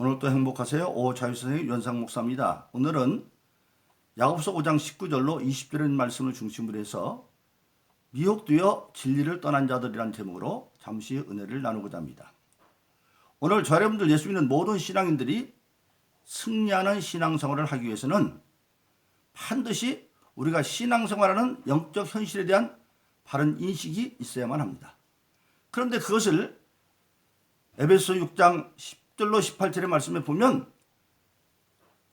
오늘도 행복하세요. 오자유선생님 연상 목사입니다. 오늘은 야고보서 5장 19절로 20절의 말씀을 중심으로 해서 미혹되어 진리를 떠난 자들이라는 제목으로 잠시 은혜를 나누고자 합니다. 오늘 저 여러분들 예수 믿는 모든 신앙인들이 승리하는 신앙생활을 하기 위해서는 반드시 우리가 신앙생활하는 영적 현실에 대한 바른 인식이 있어야만 합니다. 그런데 그것을 에베소 6장 10절로 18절의 말씀에 보면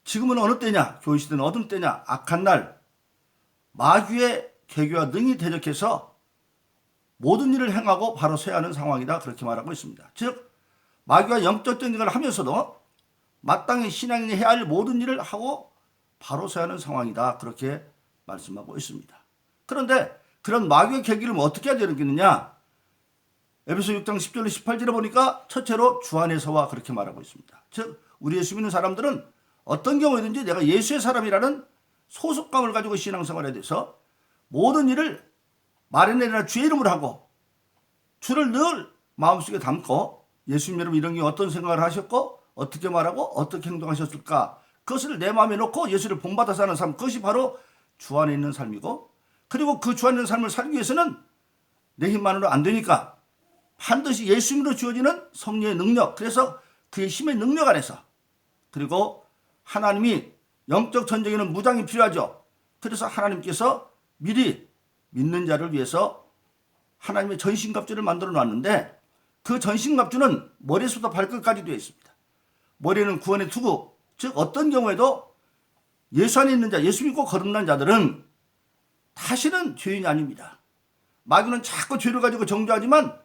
지금은 어느 때냐? 교시대는 어둠 때냐? 악한 날 마귀의 계교와 능히 대적해서 모든 일을 행하고 바로 서야 하는 상황이다. 그렇게 말하고 있습니다. 즉 마귀와 영적 전쟁을 하면서도 마땅히 신앙인이 해야 할 모든 일을 하고 바로 서야 하는 상황이다. 그렇게 말씀하고 있습니다. 그런데 그런 마귀의 계기를 어떻게 해야 되겠느냐? 에베소 6장 10절로 18절에 보니까 첫째로 주 안에서와 그렇게 말하고 있습니다. 즉 우리 예수 믿는 사람들은 어떤 경우에든지 내가 예수의 사람이라는 소속감을 가지고 신앙생활에 대해서 모든 일을 말의 내리나 주의 이름으로 하고 주를 늘 마음속에 담고 예수님 여러분 이런 게 어떤 생각을 하셨고 어떻게 말하고 어떻게 행동하셨을까 그것을 내 마음에 놓고 예수를 본받아 사는 삶 그것이 바로 주 안에 있는 삶이고 그리고 그 주 안에 있는 삶을 살기 위해서는 내 힘만으로 안 되니까 반드시 예수님으로 주어지는 성령의 능력 그래서 그의 힘의 능력 안에서 그리고 하나님이 영적 전쟁에는 무장이 필요하죠. 그래서 하나님께서 미리 믿는 자를 위해서 하나님의 전신갑주를 만들어 놨는데 그 전신갑주는 머리에서부터 발끝까지 되어 있습니다. 머리에는 구원의 투구 즉 어떤 경우에도 예수 안에 있는 자 예수 믿고 거듭난 자들은 다시는 죄인이 아닙니다. 마귀는 자꾸 죄를 가지고 정죄하지만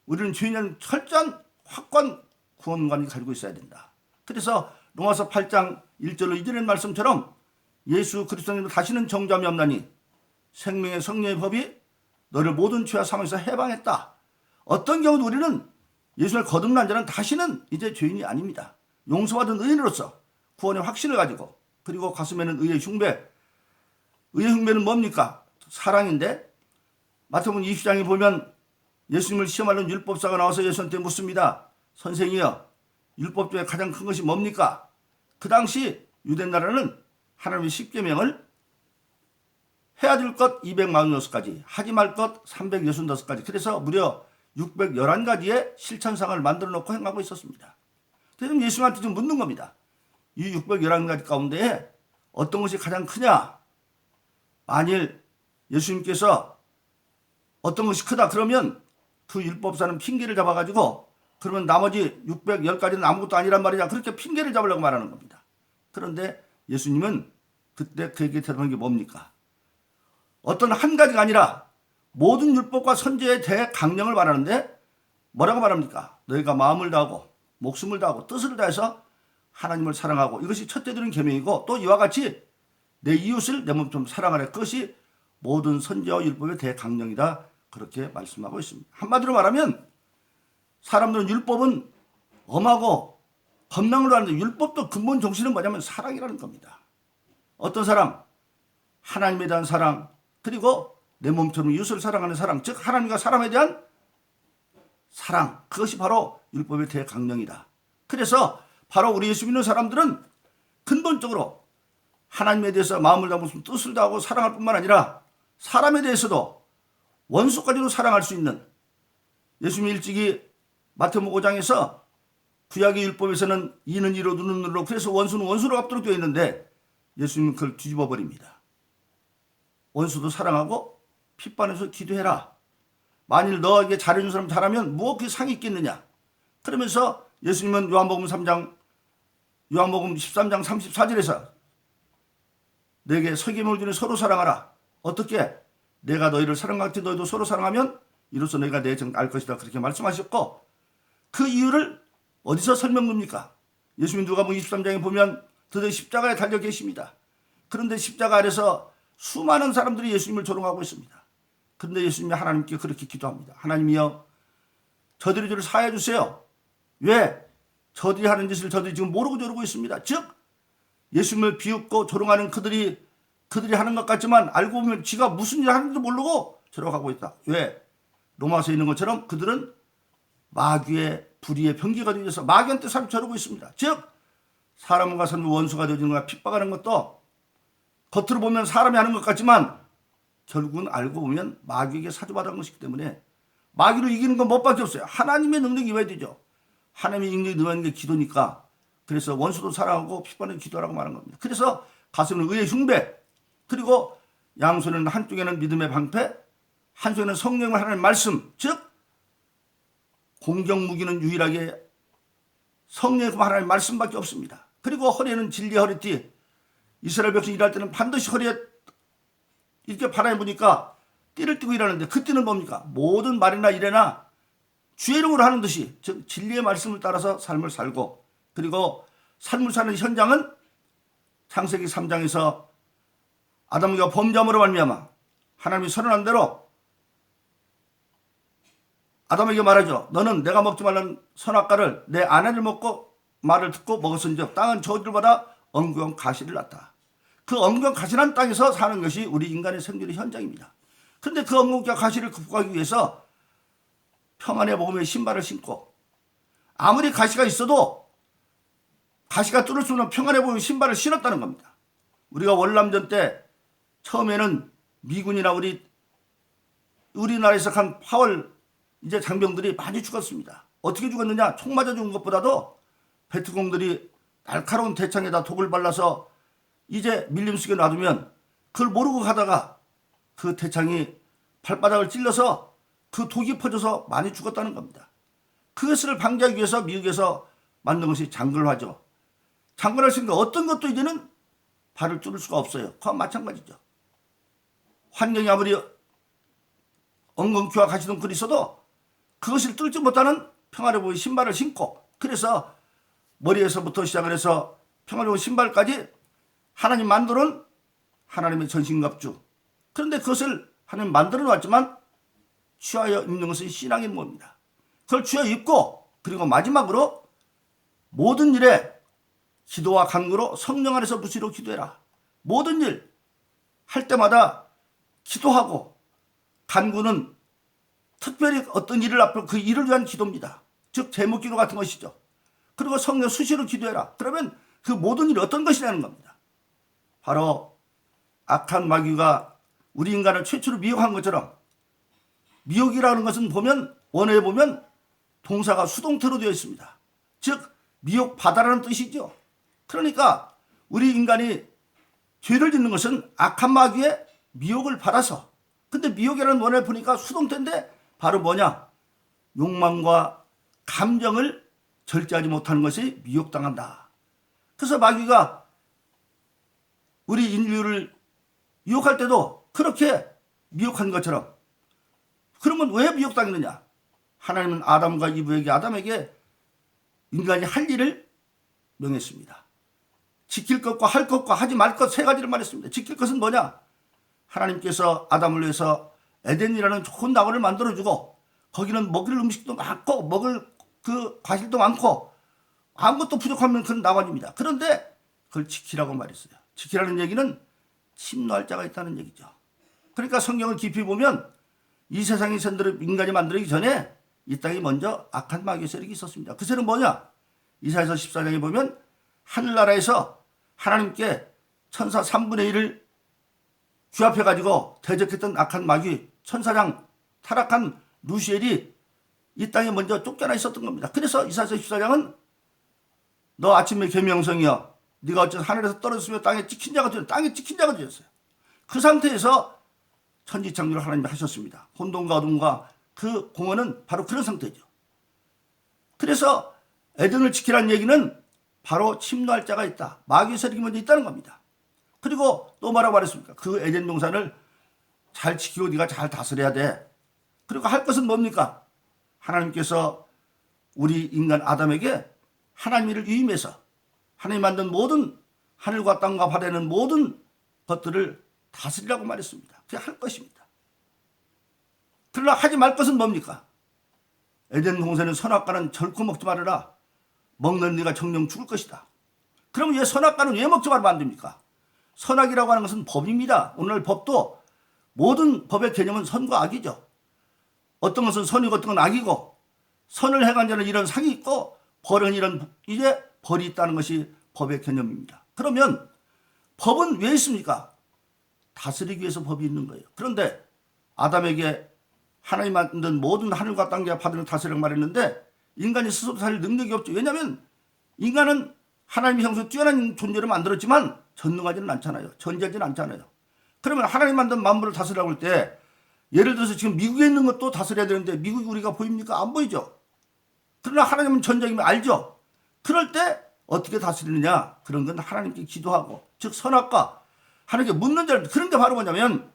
우리는 죄인은 철저한 확고한 구원관이 가지고 있어야 된다. 그래서 로마서 8장 1절로 2절의 말씀처럼 예수 그리스도님으로 다시는 정죄함이 없나니 생명의 성령의 법이 너를 모든 죄와 사망에서 해방했다. 어떤 경우도 우리는 예수를 거듭난 자는 다시는 이제 죄인이 아닙니다. 용서받은 의인으로서 구원의 확신을 가지고 그리고 가슴에는 의의 흉배. 의의 흉배는 뭡니까? 사랑인데 마태복음 20장에 보면 예수님을 시험하는 율법사가 나와서 예수한테 묻습니다. 선생이여 율법 중에 가장 큰 것이 뭡니까? 그 당시 유대 나라는 하나님의 십계명을 해야 될 것 246가지 하지 말 것 365가지 그래서 무려 611가지의 실천상을 만들어 놓고 행하고 있었습니다. 그래서 예수님한테 좀 묻는 겁니다. 이 611가지 가운데 어떤 것이 가장 크냐? 만일 예수님께서 어떤 것이 크다 그러면 그 율법사는 핑계를 잡아가지고 그러면 나머지 610가지는 아무것도 아니란 말이냐 그렇게 핑계를 잡으려고 말하는 겁니다. 그런데 예수님은 그때 그에게 대답한 게 뭡니까? 어떤 한 가지가 아니라 모든 율법과 선지의 대강령을 말하는데 뭐라고 말합니까? 너희가 마음을 다하고 목숨을 다하고 뜻을 다해서 하나님을 사랑하고 이것이 첫째 드린 계명이고 또 이와 같이 내 이웃을 내 몸처럼 사랑하라 그것이 모든 선지와 율법의 대강령이다. 그렇게 말씀하고 있습니다. 한마디로 말하면 사람들은 율법은 엄하고 법랑으로 하는데 율법도 근본 정신은 뭐냐면 사랑이라는 겁니다. 어떤 사랑? 하나님에 대한 사랑 그리고 내 몸처럼 이웃을 사랑하는 사랑 즉 하나님과 사람에 대한 사랑 그것이 바로 율법의 대강령이다. 그래서 바로 우리 예수 믿는 사람들은 근본적으로 하나님에 대해서 마음을 다하고 뜻을 다하고 사랑할 뿐만 아니라 사람에 대해서도 원수까지도 사랑할 수 있는 예수님이 일찍이 마태복음 5장에서 구약의 율법에서는 이는 이로 눈은 눈으로 그래서 원수는 원수로 갚도록 되어 있는데 예수님은 그걸 뒤집어 버립니다. 원수도 사랑하고 핏반에서 기도해라. 만일 너에게 잘해준 사람 잘하면 무엇 상이 있겠느냐. 그러면서 예수님은 요한복음 13장 34절에서 내게 서기명을 주니 서로 사랑하라. 어떻게? 내가 너희를 사랑같이 너희도 서로 사랑하면 이로써 너희가 내 정 알 것이다. 그렇게 말씀하셨고 그 이유를 어디서 설명합니까? 예수님 누가복음 23장에 보면 드디어 십자가에 달려 계십니다. 그런데 십자가 아래서 수많은 사람들이 예수님을 조롱하고 있습니다. 그런데 예수님이 하나님께 그렇게 기도합니다. 하나님이여 저들이 저를 사하여 주세요. 왜? 저들이 하는 짓을 저들이 지금 모르고 저러고 있습니다. 즉 예수님을 비웃고 조롱하는 그들이 하는 것 같지만 알고 보면 지가 무슨 일을 하는지도 모르고 저러고 있다. 왜? 로마서에 있는 것처럼 그들은 마귀의 불의의 병기가 되어서 마귀한테 사람 저러고 있습니다. 즉 사람과 사람 원수가 되어주는 거야. 핍박하는 것도 겉으로 보면 사람이 하는 것 같지만 결국은 알고 보면 마귀에게 사주받은 것이기 때문에 마귀로 이기는 건 뭐밖에 없어요. 하나님의 능력이 임해야 되죠. 하나님의 능력이 임하는 게 기도니까. 그래서 원수도 사랑하고 핍박은 기도하라고 말한 겁니다. 그래서 가슴은 의의 흉배, 그리고 양손에는 한쪽에는 믿음의 방패, 한쪽에는 성령의 하나님의 말씀, 즉 공격 무기는 유일하게 성령의 하나님의 말씀밖에 없습니다. 그리고 허리에는 진리의 허리띠. 이스라엘 백성이 일할 때는 반드시 허리에 이렇게 바람이 부니까 띠를 띠고 일하는데 그 띠는 뭡니까? 모든 말이나 일에나 주의 이름으로 하는 듯이, 즉 진리의 말씀을 따라서 삶을 살고, 그리고 삶을 사는 현장은 창세기 3장에서 아담과 범죄함으로 말미암아 하나님이 선언한 대로 아담에게 말하죠. 너는 내가 먹지 말라는 선악과를 내 아내를 먹고 말을 듣고 먹었은즉 땅은 저주를 받아 엄경 가시를 낳다. 그 엄경 가시란 땅에서 사는 것이 우리 인간의 생존의 현장입니다. 그런데 그 엄경과 가시를 극복하기 위해서 평안의 복음의 신발을 신고, 아무리 가시가 있어도 가시가 뚫을 수 없는 평안의 복음의 신발을 신었다는 겁니다. 우리가 월남전 때 처음에는 미군이나 우리나라에서 간 파월 이제 장병들이 많이 죽었습니다. 어떻게 죽었느냐? 총 맞아 죽은 것보다도 베트공들이 날카로운 대창에다 독을 발라서 이제 밀림 속에 놔두면 그걸 모르고 가다가 그 대창이 발바닥을 찔러서 그 독이 퍼져서 많이 죽었다는 겁니다. 그것을 방지하기 위해서 미국에서 만든 것이 장글화죠. 장글화를 쓰니까 어떤 것도 이제는 발을 뚫을 수가 없어요. 그와 마찬가지죠. 환경이 아무리 엉겅퀴와 가시덩굴이 있어도 그것을 뚫지 못하는 평화를 보이 신발을 신고, 그래서 머리에서부터 시작을 해서 평화를 보이 신발까지 하나님 만들어놓은 하나님의 전신갑주. 그런데 그것을 하나님 만들어 놨지만 취하여 입는 것은 신앙의 모입니다. 그걸 취하여 입고, 그리고 마지막으로 모든 일에 기도와 간구로 성령 안에서 무시로 기도해라. 모든 일 할 때마다 기도하고, 간구는 특별히 어떤 일을 앞두고 그 일을 위한 기도입니다. 즉 제목기도 같은 것이죠. 그리고 성령 수시로 기도해라. 그러면 그 모든 일이 어떤 것이냐는 겁니다. 바로 악한 마귀가 우리 인간을 최초로 미혹한 것처럼, 미혹이라는 것은 보면 원어에 보면 동사가 수동태로 되어 있습니다. 즉 미혹받아라는 뜻이죠. 그러니까 우리 인간이 죄를 짓는 것은 악한 마귀의 미혹을 받아서, 근데 미혹이라는 원어를 보니까 수동태인데 바로 뭐냐? 욕망과 감정을 절제하지 못하는 것이 미혹당한다. 그래서 마귀가 우리 인류를 유혹할 때도 그렇게 미혹한 것처럼, 그러면 왜 미혹당했느냐? 하나님은 아담과 이브에게, 아담에게 인간이 할 일을 명했습니다. 지킬 것과 할 것과 하지 말 것 세 가지를 말했습니다. 지킬 것은 뭐냐? 하나님께서 아담을 위해서 에덴이라는 좋은 나무를 만들어주고, 거기는 먹을 음식도 많고 먹을 그 과실도 많고 아무것도 부족하면 그런 나원입니다. 그런데 그걸 지키라고 말했어요. 지키라는 얘기는 침노할 자가 있다는 얘기죠. 그러니까 성경을 깊이 보면 이 세상의 인간이 만들기 전에 이 땅에 먼저 악한 마귀의 세력이 있었습니다. 그 세력은 뭐냐? 이사야서 14장에 보면 하늘나라에서 하나님께 천사 3분의 1을 규합해가지고 대적했던 악한 마귀 천사장 타락한 루시엘이 이 땅에 먼저 쫓겨나 있었던 겁니다. 그래서 이사야서 14장은 너 아침에 계명성이여 네가 어째 하늘에서 떨어졌으며 땅에 찍힌 자가 되었어요. 땅에 찍힌 자가 되었어요. 그 상태에서 천지창조를 하나님이 하셨습니다. 혼돈과 어둠과 그 공허는 바로 그런 상태죠. 그래서 에덴을 지키라는 얘기는 바로 침노할 자가 있다. 마귀의 세력이 먼저 있다는 겁니다. 그리고 또 뭐라고 말했습니까? 그 에덴 동산을 잘 지키고 네가 잘 다스려야 돼. 그리고 할 것은 뭡니까? 하나님께서 우리 인간 아담에게 하나님을 위임해서 하나님 만든 모든 하늘과 땅과 바다에 있는 모든 것들을 다스리라고 말했습니다. 그게 할 것입니다. 그러나 하지 말 것은 뭡니까? 에덴 동산의 선악과는 결코 먹지 말아라. 먹는 네가 정령 죽을 것이다. 그럼 왜 선악과는 왜 먹지 말면 안 됩니까? 선악이라고 하는 것은 법입니다. 오늘 법도 모든 법의 개념은 선과 악이죠. 어떤 것은 선이고 어떤 건 악이고, 선을 행한 자는 이런 상이 있고 벌은 이런 이제 벌이 있다는 것이 법의 개념입니다. 그러면 법은 왜 있습니까? 다스리기 위해서 법이 있는 거예요. 그런데 아담에게 하나님 만든 모든 하늘과 땅과 바다를 다스리라고 말했는데 인간이 스스로 살릴 능력이 없죠. 왜냐하면 인간은 하나님의 형상으로 뛰어난 존재로 만들었지만 전능하지는 않잖아요. 전지하지는 않잖아요. 그러면 하나님 만든 만물을 다스리라고 할 때 예를 들어서 지금 미국에 있는 것도 다스려야 되는데 미국이 우리가 보입니까? 안 보이죠. 그러나 하나님은 전적이면 알죠. 그럴 때 어떻게 다스리느냐? 그런 건 하나님께 기도하고 즉 선악과 하나님께 묻는 자들 그런 게 바로 뭐냐면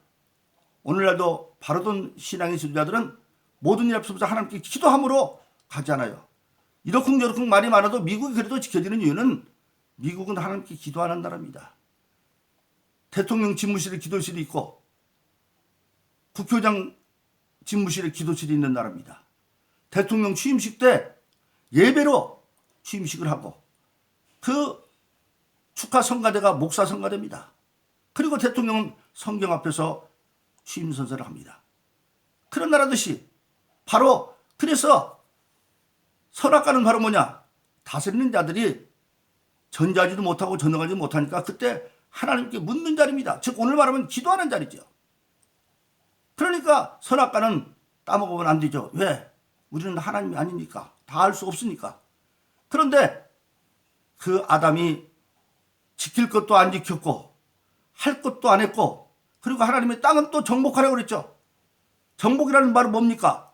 오늘날도 바르던 신앙의 지도자들은 모든 일 앞서서 하나님께 기도함으로 가잖아요. 이러쿵저러쿵 말이 많아도 미국이 그래도 지켜지는 이유는 미국은 하나님께 기도하는 나라입니다. 대통령 집무실에 기도실이 있고 국회의장 집무실에 기도실이 있는 나라입니다. 대통령 취임식 때 예배로 취임식을 하고 그 축하 성가대가 목사 성가대입니다. 그리고 대통령은 성경 앞에서 취임 선서를 합니다. 그런 나라듯이 바로 그래서 선악과는 바로 뭐냐? 다스리는 자들이 전지하지도 못하고 전능하지도 못하니까 그때 하나님께 묻는 자리입니다. 즉 오늘 말하면 기도하는 자리죠. 그러니까 선악과는 따먹으면 안 되죠. 왜? 우리는 하나님이 아니니까. 다 알 수 없으니까. 그런데 그 아담이 지킬 것도 안 지켰고 할 것도 안 했고 그리고 하나님의 땅은 또 정복하라고 그랬죠. 정복이라는 말은 뭡니까?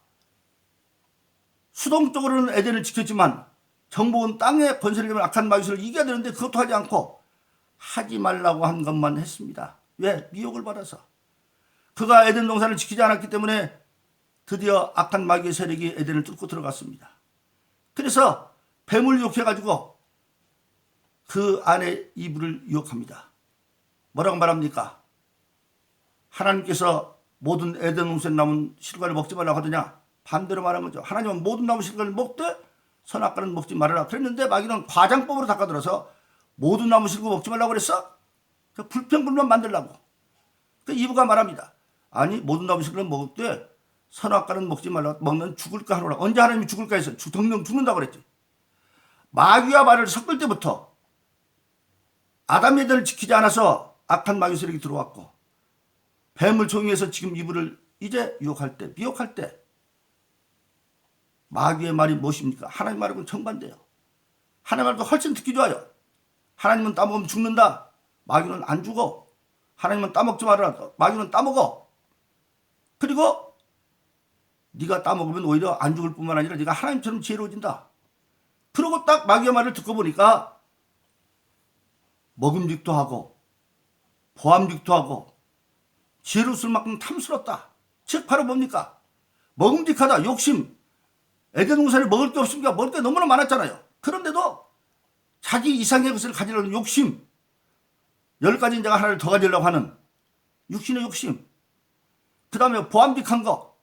수동적으로는 에덴을 지켰지만 정복은 땅의 권세를 가면 악한 마귀를 이겨야 되는데 그것도 하지 않고 하지 말라고 한 것만 했습니다. 왜? 미혹을 받아서. 그가 에덴 동산을 지키지 않았기 때문에 드디어 악한 마귀의 세력이 에덴을 뚫고 들어갔습니다. 그래서 뱀을 유혹해가지고 그 안에 이브를 유혹합니다. 뭐라고 말합니까? 하나님께서 모든 에덴 동산에 남은 실과를 먹지 말라고 하더냐? 반대로 말한 거죠. 하나님은 모든 나무 실과를 먹되 선악과는 먹지 말아라. 그랬는데 마귀는 과장법으로 닦아들어서 모든 나무 실과 먹지 말라고 그랬어? 불평불만 만들라고. 그 이브가 말합니다. 아니 모든 나무 실과는 먹을 때 선악과는 먹지 말라. 먹는 죽을까 하노라. 언제 하나님이 죽을까 해서 덩령 죽는다고 그랬지. 마귀와 말을 섞을 때부터 아담 에덴을 지키지 않아서 악한 마귀 세력이 들어왔고 뱀을 종이해서 지금 이브를 이제 유혹할 때 미혹할 때 마귀의 말이 무엇입니까? 하나님 말하고는 정반대예요. 하나님 말도 훨씬 듣기 좋아요. 하나님은 따먹으면 죽는다. 마귀는 안 죽어. 하나님은 따먹지 말아라. 마귀는 따먹어. 그리고 네가 따먹으면 오히려 안 죽을 뿐만 아니라 네가 하나님처럼 지혜로워진다. 그러고 딱 마귀의 말을 듣고 보니까 먹음직도 하고 보암직도 하고 지혜로울 만큼 탐스럽다. 즉 바로 뭡니까? 먹음직하다. 욕심. 에덴 동산에 먹을 게 없으니까 먹을 게 너무나 많았잖아요. 그런데도 자기 이상의 것을 가지려는 욕심. 10가지 내가 하나를 더 가지려고 하는 육신의 욕심. 그 다음에 보암직한 거.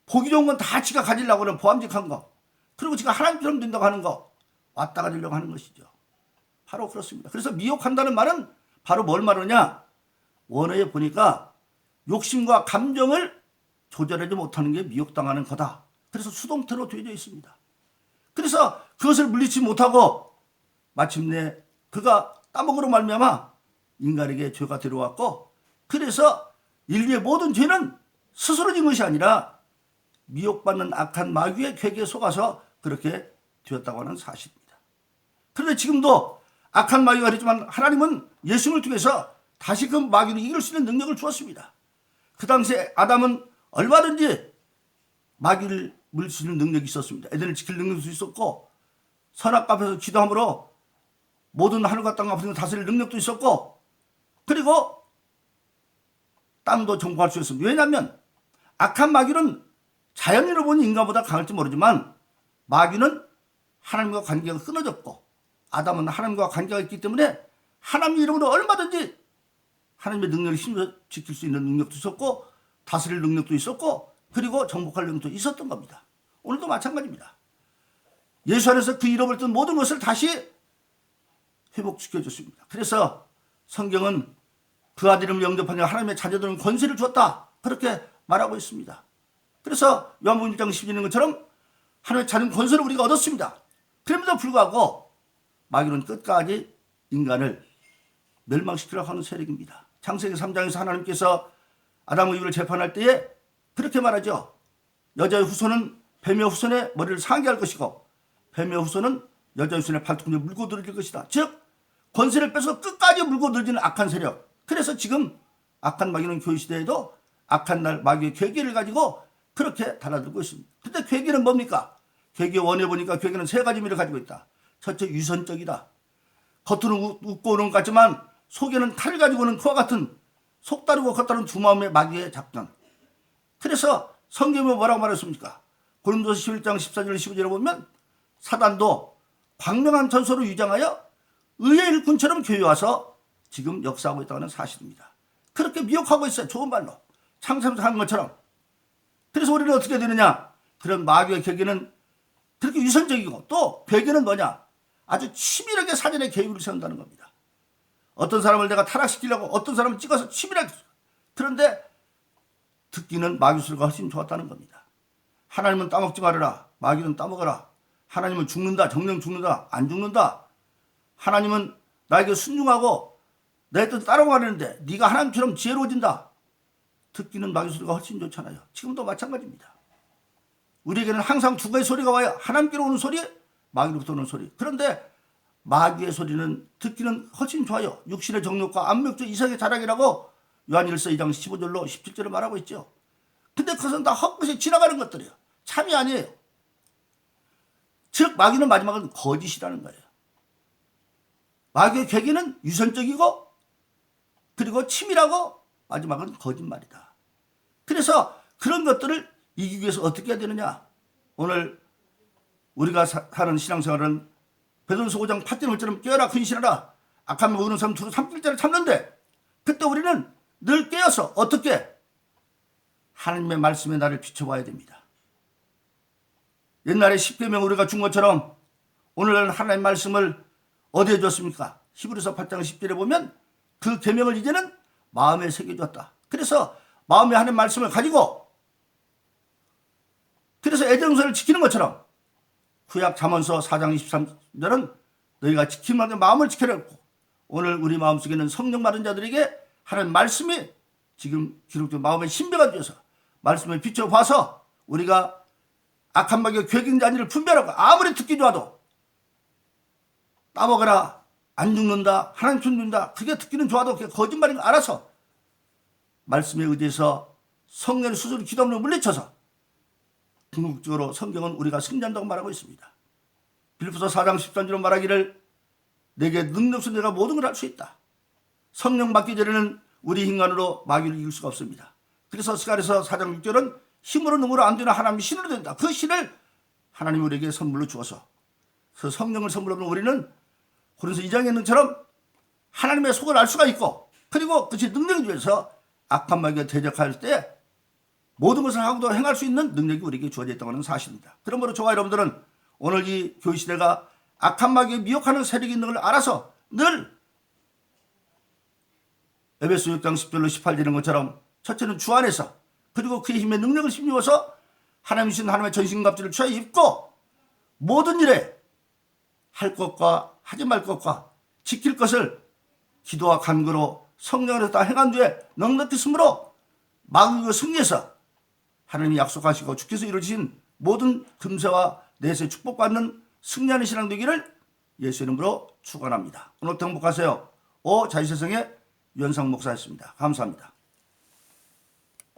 보기 좋은 건 다 지가 가지려고 하는 보암직한 거. 그리고 지가 하나님처럼 된다고 하는 거. 왔다 가지려고 하는 것이죠. 바로 그렇습니다. 그래서 미혹한다는 말은 바로 뭘 말하느냐? 원어에 보니까 욕심과 감정을 조절하지 못하는 게 미혹당하는 거다. 그래서 수동태로 되어져 있습니다. 그래서 그것을 물리치 못하고 마침내 그가 따먹으로 말미암아 인간에게 죄가 들어왔고 그래서 인류의 모든 죄는 스스로 진 것이 아니라 미혹받는 악한 마귀의 괴계에 속아서 그렇게 되었다고 하는 사실입니다. 그런데 지금도 악한 마귀가 그랬지만 하나님은 예수님을 통해서 다시 그 마귀를 이길 수 있는 능력을 주었습니다. 그 당시에 아담은 얼마든지 마귀를 물릴 수 있는 능력이 있었습니다. 에덴을 지킬 능력도 있었고 선악과 앞에서 기도함으로 모든 하늘과 땅과 앞에서 다스릴 능력도 있었고 그리고 땅도 정복할 수 있었습니다. 왜냐하면 악한 마귀는 자연인으로 보니 인간보다 강할지 모르지만 마귀는 하나님과 관계가 끊어졌고 아담은 하나님과 관계가 있기 때문에 하나님의 이름으로 얼마든지 하나님의 능력을 힘써 지킬 수 있는 능력도 있었고 다스릴 능력도 있었고 그리고 정복할 능력도 있었던 겁니다. 오늘도 마찬가지입니다. 예수 안에서 그 잃어버렸던 모든 것을 다시 회복시켜줬습니다. 그래서 성경은 그 아들을 영접하냐 하나님의 자녀들은 권세를 주었다. 그렇게 말하고 있습니다. 그래서 요한복음 1장 10절 있는 것처럼 하나님의 자녀는 권세를 우리가 얻었습니다. 그럼에도 불구하고 마귀는 끝까지 인간을 멸망시키려고 하는 세력입니다. 창세기 3장에서 하나님께서 아담과 이브를 재판할 때에 그렇게 말하죠. 여자의 후손은 뱀의 후손의 머리를 상하게 할 것이고 뱀의 후손은 여자의 후손의 발톱을 물고 늘어질 것이다. 즉 권세를 빼서 끝까지 물고 늘어지는 악한 세력. 그래서 지금 악한 마귀는 교회 시대에도 악한 날 마귀의 괴계를 가지고 그렇게 달아들고 있습니다. 근데 괴계는 뭡니까? 괴계 원해 보니까 괴계는 세 가지 미를 가지고 있다. 첫째, 유선적이다. 겉으로는 웃고 오는 것 같지만 속에는 칼을 가지고 오는 그와 같은 속다르고 겉다른 두 마음의 마귀의 작전. 그래서 성경에 뭐라고 말했습니까? 고린도서 11장 14절 15절에 보면 사단도 광명한 전소로 유장하여 의의 일꾼처럼 교회 와서 지금 역사하고 있다는 사실입니다. 그렇게 미혹하고 있어요. 좋은 말로. 창세부터 한 것처럼. 그래서 우리는 어떻게 되느냐? 그런 마귀의 계기는 그렇게 유선적이고 또 괴계는 뭐냐? 아주 치밀하게 사전에 계획을 세운다는 겁니다. 어떤 사람을 내가 타락시키려고 어떤 사람을 찍어서 치밀하게. 그런데 듣기는 마귀 소리가 훨씬 좋았다는 겁니다. 하나님은 따먹지 말아라. 마귀는 따먹어라. 하나님은 죽는다. 정령 죽는다. 안 죽는다. 하나님은 나에게 순종하고 내 뜻 따라가려는데 네가 하나님처럼 지혜로워진다. 듣기는 마귀 소리가 훨씬 좋잖아요. 지금도 마찬가지입니다. 우리에게는 항상 두 가지 소리가 와요. 하나님께로 오는 소리, 마귀로부터 오는 소리. 그런데 마귀의 소리는 듣기는 훨씬 좋아요. 육신의 정욕과 안목적 이상의 자랑이라고 요한일서 2장 15절로 17절을 말하고 있죠. 근데 그것은 다 헛것이 지나가는 것들이에요. 참이 아니에요. 즉 마귀는 마지막은 거짓이라는 거예요. 마귀의 계기는 유선적이고 그리고 치밀하고 마지막은 거짓말이다. 그래서 그런 것들을 이기기 위해서 어떻게 해야 되느냐. 오늘 우리가 사는 신앙생활은 베드로서 5장 8절처럼 깨어라 근신하라. 악한 모든 사람 두루 3일째를 참는데 그때 우리는 늘 깨어서 어떻게 하나님의 말씀에 나를 비춰봐야 됩니다. 옛날에 10계명 우리가 준 것처럼 오늘은 하나님의 말씀을 어디에 줬습니까? 히브리서 8장 10절에 보면 그 계명을 이제는 마음에 새겨줬다. 그래서 마음에 하나님의 말씀을 가지고 그래서 애정서를 지키는 것처럼 구약 잠언서 4장 23절은 너희가 지키면 마음을 지켜라 했고 오늘 우리 마음속에는 성령 받은 자들에게 하나님 말씀이 지금 기록된 마음의 신비가 되어서 말씀을 비춰봐서 우리가 악한 마귀의 괴기인지 아니를 분별하고 아무리 듣기 좋아도 따먹어라 안 죽는다 하나님 죽는다 그게 듣기는 좋아도 그게 거짓말인 거 알아서 말씀에 의지해서 성령의 수술을 기도함으로 물리쳐서 궁극적으로 성경은 우리가 승리한다고 말하고 있습니다. 빌립보서 4장 13절로 말하기를 내게 능력 없어 내가 모든 걸 할 수 있다. 성령 받기 전에는 우리 인간으로 마귀를 이길 수가 없습니다. 그래서 스가랴서 4장 6절은 힘으로 능으로 안 되나 하나님이 신으로 된다. 그 신을 하나님 우리에게 선물로 주어서 그 성령을 선물로 받는 우리는 고린도서 2장에 있는 것처럼 하나님의 속을 알 수가 있고 그리고 그것이 능력이 되어서 악한 마귀가 대적할 때 모든 것을 하고도 행할 수 있는 능력이 우리에게 주어져 있다고 하는 사실입니다. 그러므로 저와 여러분들은 오늘 이 교회 시대가 악한 마귀에 미혹하는 세력이 있는 걸 알아서 늘 에베소 6장 10절로 18절인 것처럼 첫째는 주 안에서 그리고 그의 힘의 능력을 힘입어서 하나님 주신 하나님의 전신갑주를 취하여 입고 모든 일에 할 것과 하지 말 것과 지킬 것을 기도와 간구로 성령으로 다 행한 뒤에 넉넉히 숨으로 마귀가 승리해서 하나님이 약속하시고 주께서 이루어주신 모든 금세와 내세 축복받는 승리하는 신앙 되기를 예수 이름으로 축원합니다. 오늘도 행복하세요. 자유세상의 유현상 목사였습니다. 감사합니다.